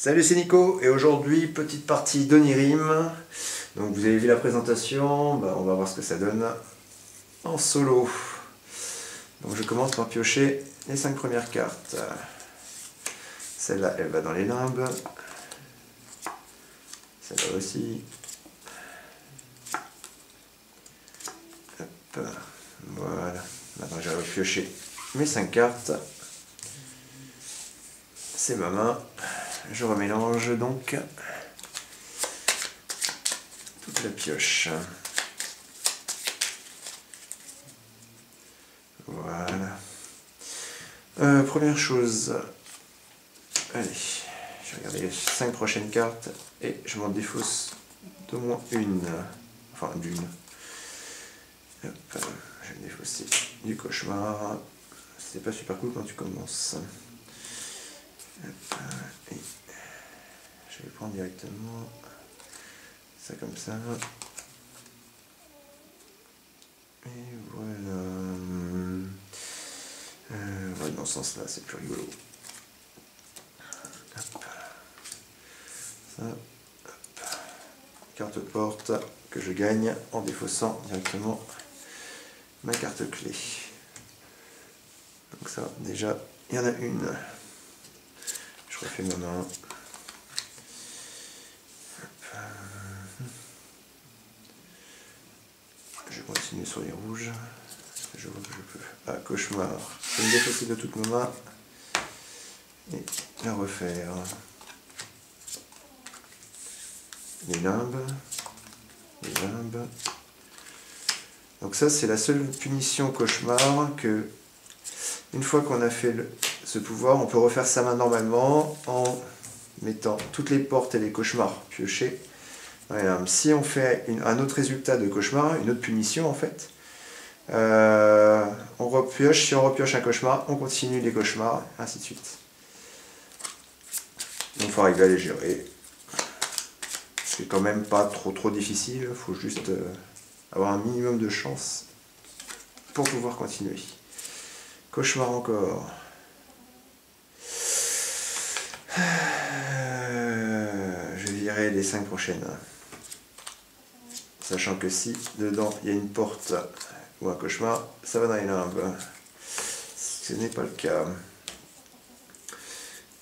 Salut, c'est Nico et aujourd'hui petite partie d'Onirim. Donc vous avez vu la présentation, on va voir ce que ça donne en solo. Donc je commence par piocher les 5 premières cartes. Celle-là elle va dans les limbes. Celle-là aussi. Hop. Voilà. Maintenant j'ai pioché mes 5 cartes. C'est ma main. Je remélange donc toute la pioche. Voilà. Première chose, allez, je vais regarder les 5 prochaines cartes et je m'en défausse d'au moins une, enfin d'une. Je vais me défausser du cauchemar. C'est pas super cool quand tu commences. Et je vais prendre directement ça comme ça. Et voilà. Ouais, dans ce sens-là, c'est plus rigolo. Hop. Ça. Hop. Carte porte que je gagne en défaussant directement ma carte clé. Donc ça, déjà, il y en a une. Je refais ma main. Je continue sur les rouges. Je vois que je peux. Ah, cauchemar. Je vais me défausser de toute ma main et la refaire. Les limbes. Les limbes. Donc ça, c'est la seule punition cauchemar que, une fois qu'on a fait ce pouvoir, on peut refaire sa main normalement en mettant toutes les portes et les cauchemars piochés. Voilà. Si on fait un autre résultat de cauchemar, une autre punition en fait, on repioche, si on repioche un cauchemar, on continue les cauchemars, ainsi de suite. Donc il faut arriver à les gérer. C'est quand même pas trop difficile, il faut juste avoir un minimum de chance pour pouvoir continuer. Cauchemar encore. Je virerai les 5 prochaines. Sachant que si dedans il y a une porte ou un cauchemar, ça va dans les limbes. Ce n'est pas le cas.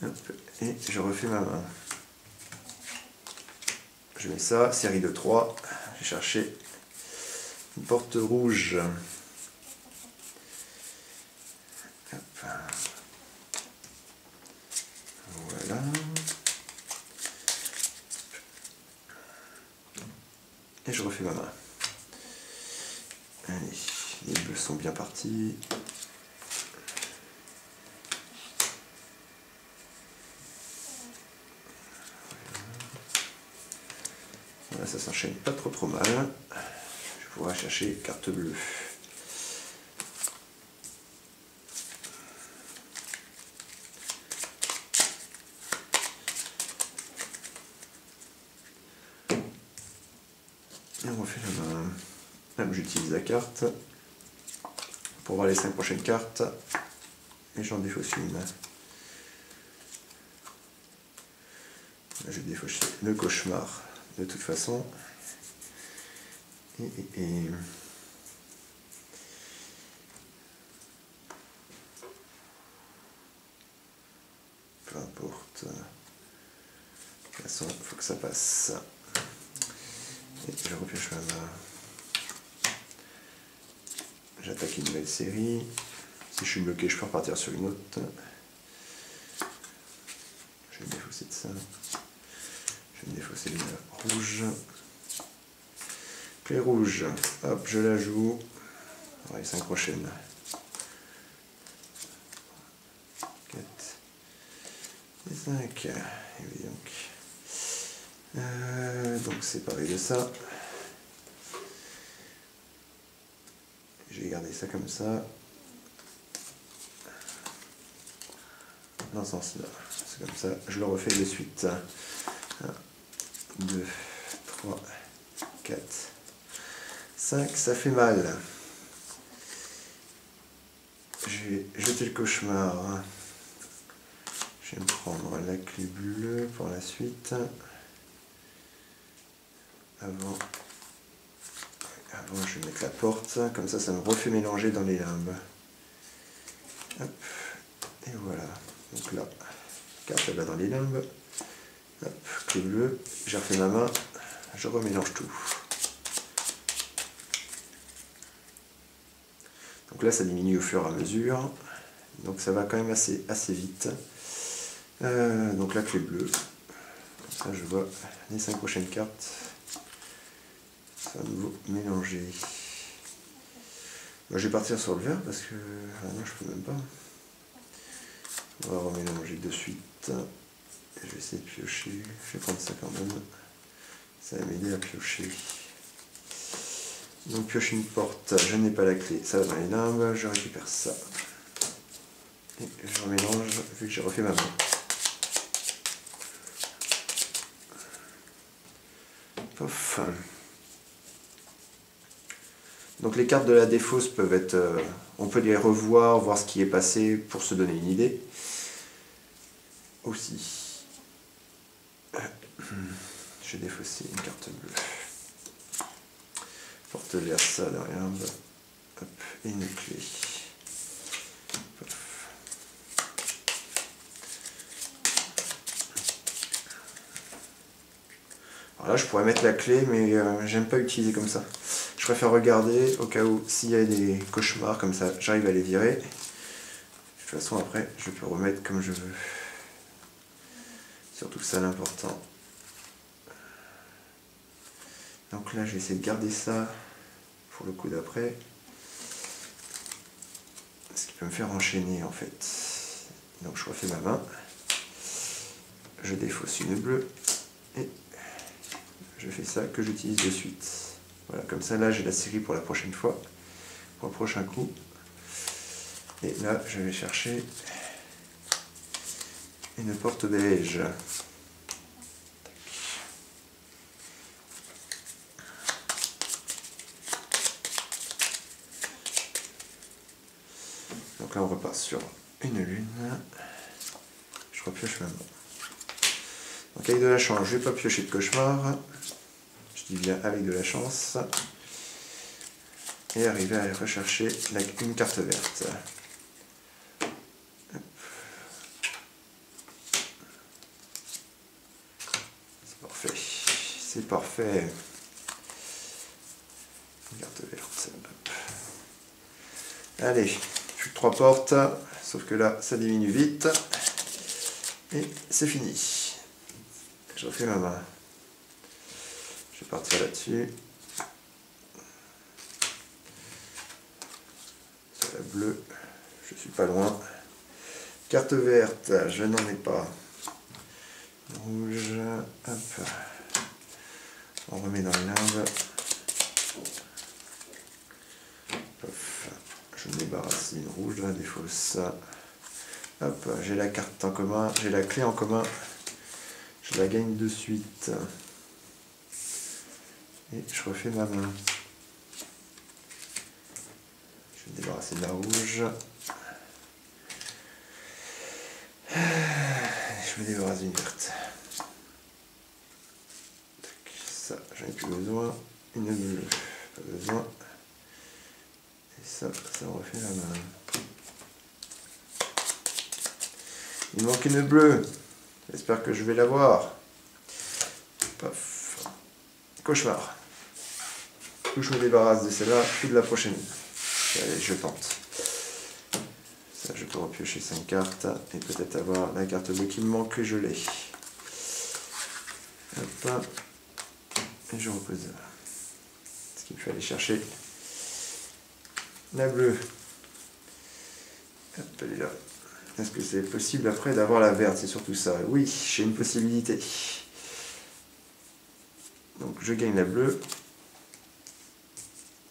Hop, et je refais ma main. Je mets ça, série de 3. J'ai cherché une porte rouge. Hop. Voilà. Et je refais ma main. Allez, les bleus sont bien partis. Voilà, ça s'enchaîne pas trop mal. Je pourrais chercher carte bleue. Et on refait la main. Là, j'utilise la carte pour voir les 5 prochaines cartes. Et j'en défausse une. Là, je vais défausser le cauchemar de toute façon. Et peu importe. De toute façon, il faut que ça passe. Et je repioche ma main. J'attaque une nouvelle série. Si je suis bloqué, je peux repartir sur une autre. Je vais me défausser de ça. Je vais me défausser de la rouge. Clé rouge. Hop, je la joue. Alors, les 5 prochaines. 4 et 5. Et donc séparé de ça. Je vais garder ça comme ça. Dans ce sens-là. C'est comme ça. Je le refais de suite. 1, 2, 3, 4, 5. Ça fait mal. Je vais jeter le cauchemar. Je vais me prendre la clé bleue pour la suite. Avant, je vais mettre la porte, comme ça me refait mélanger dans les limbes. Hop, et voilà. Donc là, carte elle va dans les limbes. Hop, clé bleue, j'ai refait ma main, je remélange tout. Donc là, ça diminue au fur et à mesure. Donc ça va quand même assez vite. Donc la clé bleue. Comme ça, je vois les 5 prochaines cartes. Ça va à nouveau mélanger. Moi, je vais partir sur le vert parce que... Ah non, je peux même pas. On va remélanger de suite. Et je vais essayer de piocher. Je vais prendre ça quand même. Ça va m'aider à piocher. Donc pioche une porte, je n'ai pas la clé, ça va dans les limbes, je récupère ça. Et je remélange vu que j'ai refait ma main. Pof. Donc les cartes de la défausse peuvent être... on peut les revoir, voir ce qui est passé pour se donner une idée. Aussi. J'ai défaussé une carte bleue. Porte verte, ça derrière. Hop, et une clé. Pof. Alors là, je pourrais mettre la clé, mais j'aime pas utiliser comme ça. Je préfère regarder au cas où s'il y a des cauchemars comme ça, j'arrive à les virer. De toute façon, après, je peux remettre comme je veux. Surtout ça l'important. Donc là, je vais essayer de garder ça pour le coup d'après. Ce qui peut me faire enchaîner en fait. Donc je refais ma main. Je défausse une bleue. Et je fais ça que j'utilise de suite. Voilà, comme ça là j'ai la série pour la prochaine fois. Pour le prochain coup. Et là, je vais chercher une porte beige. Donc là on repart sur une lune. Je repioche ma main. Donc avec de la chance, je ne vais pas piocher de cauchemar. Je dis bien avec de la chance. Et arriver à rechercher une carte verte. C'est parfait. C'est parfait. Une carte verte. Allez. Plus que 3 portes, sauf que là ça diminue vite et c'est fini. Je refais ma main. Je vais partir là-dessus. C'est la bleue, je suis pas loin. Carte verte, je n'en ai pas. Rouge, hop. On remet dans les limbes. Je débarrasse une rouge de la défausse. Hop, j'ai la carte en commun, j'ai la clé en commun. Je la gagne de suite. Et je refais ma main. Je vais débarrasser de la rouge. Je me débarrasse d'une verte. Ça, j'en ai plus besoin. Une bleue, pas besoin. Et ça refait la main. Il manque une bleue. J'espère que je vais l'avoir. Paf. Cauchemar. Ou je me débarrasse de celle-là, ou de la prochaine. Allez, je tente. Ça, je peux repiocher 5 cartes et peut-être avoir la carte bleue qui me manque, je l'ai. Hop. Et je repose. Ce qu'il fallait chercher. La bleue. Hop, elle est là. Est-ce que c'est possible après d'avoir la verte? C'est surtout ça. Oui, j'ai une possibilité. Donc je gagne la bleue.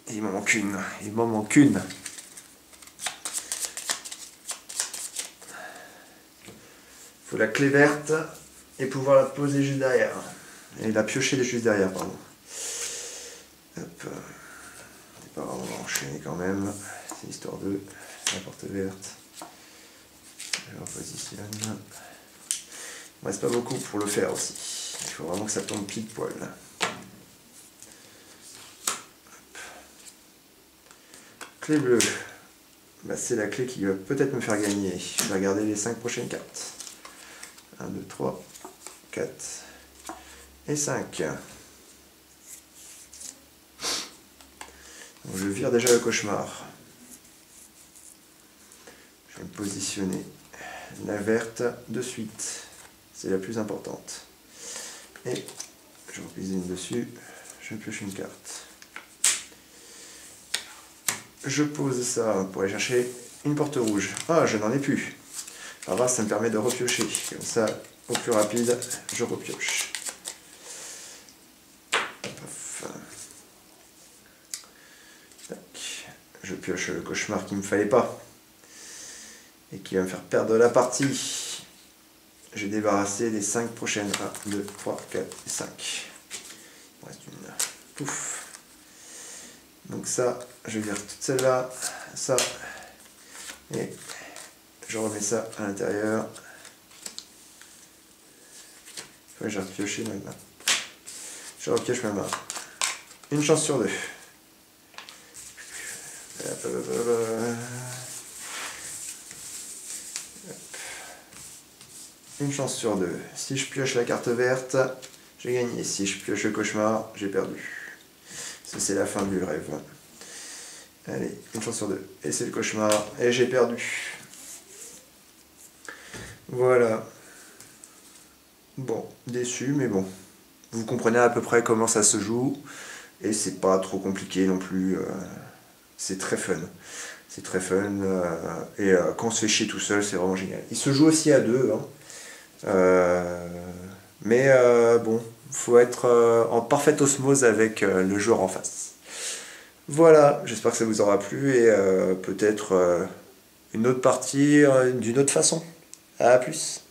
Et il m'en manque une. Il m'en manque une. Il faut la clé verte et pouvoir la poser juste derrière. Et la piocher juste derrière, pardon. Hop. C'est pas grave, on va enchaîner quand même. C'est histoire de la porte verte. Je repositionne. Il ne reste pas beaucoup pour le faire aussi. Il faut vraiment que ça tombe pile poil. Clé bleue. Bah, c'est la clé qui va peut-être me faire gagner. Je vais regarder les 5 prochaines cartes. 1, 2, 3, 4 et 5. Donc, je vire déjà le cauchemar. Je vais me positionner la verte de suite. C'est la plus importante. Et je recuisine dessus. Je pioche une carte. Je pose ça pour aller chercher une porte rouge. Ah, je n'en ai plus. Alors là, ça me permet de repiocher. Comme ça, au plus rapide, je repioche. Tac. Je pioche le cauchemar qu'il ne me fallait pas. Et qui va me faire perdre la partie. J'ai débarrassé les 5 prochaines. 1, 2, 3, 4 et 5. Il me reste une. Pouf. Donc ça, je vire toute celle-là, ça, et je remets ça à l'intérieur. Ouais, j'ai repioché ma main. Je repioche ma main. Une chance sur 2. Une chance sur 2. Si je pioche la carte verte, j'ai gagné. Si je pioche le cauchemar, j'ai perdu. Ça, c'est la fin du rêve. Allez, une chance sur 2. Et c'est le cauchemar. Et j'ai perdu. Voilà. Bon, déçu, mais bon. Vous comprenez à peu près comment ça se joue. Et c'est pas trop compliqué non plus. C'est très fun. C'est très fun. Et quand on se fait chier tout seul, c'est vraiment génial. Il se joue aussi à 2. Mais bon, faut être en parfaite osmose avec le joueur en face. Voilà, j'espère que ça vous aura plu et peut-être une autre partie d'une autre façon. À plus.